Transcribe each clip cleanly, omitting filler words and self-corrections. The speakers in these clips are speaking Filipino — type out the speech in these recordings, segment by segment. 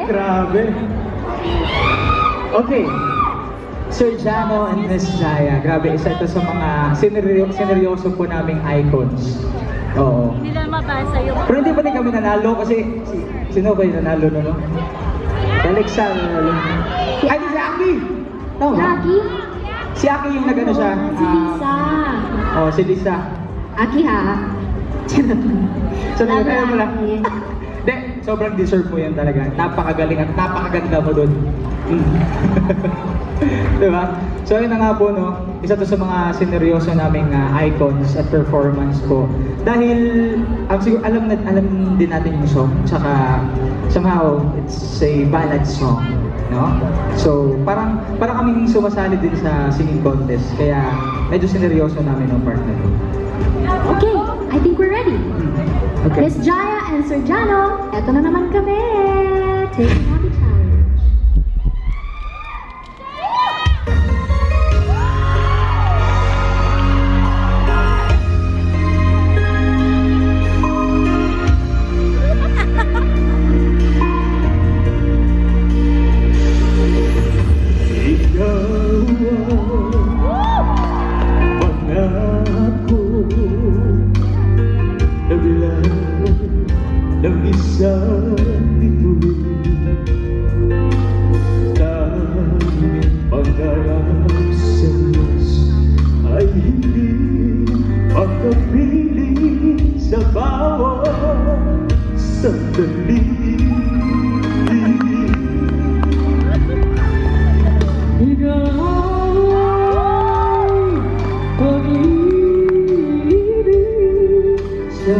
grabe. Okay. Sir Jano and Miss Jaya, grabe, isa ito sa mga sineryoso po naming icons. Oo. Hindi na mabasa yung... Pero hindi pa rin kami nanalo kasi, sino ba yung nanalo no? Alexa, ay, si Aki! Tama ba? Aki? Si Aki yung nagano siya. Si Lisa. Oh, si Lisa. Aki ha? So, ayaw mo lang. Hindi, sobrang deserve mo yan talaga. Napakagaling at napakaganda mo doon. Diba? So yun na nga po, no? Isa to sa mga sineryoso naming icons at performance po. Dahil, siguro, alam din natin yung song, tsaka somehow, it's a ballad song, no? So, parang kaming sumasali din sa singing contest, kaya medyo sineryoso namin ang part na yun. Okay, I think we're ready. Okay. Miss Jaya and Sir Jano, eto na naman kami. Taking on the challenge. Ng isang ito, tanging pangarap sa Diyos ay hindi makapiling sa bawat sandali. Ikaw ay pag-ibig sa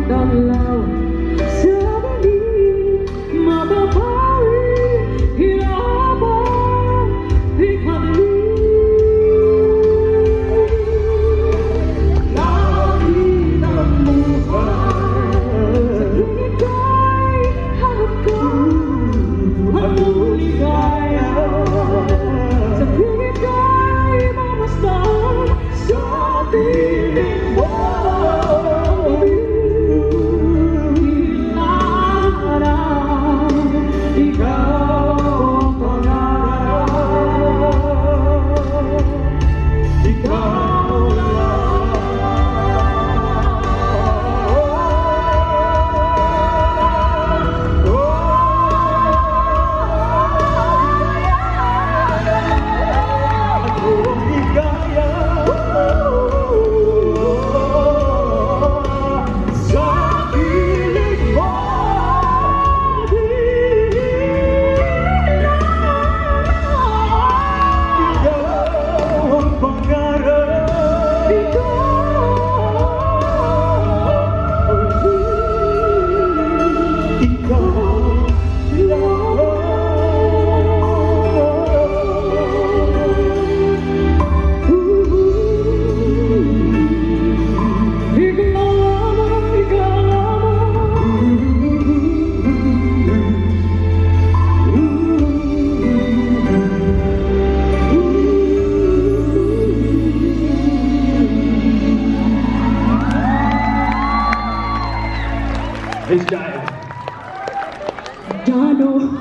dalaw sa dali mababawi hirapan ikabali langit ang buhay sa ika'y hanap ko ang ligaya sa ika'y mamasdan sa piling mo. This guy. Jano.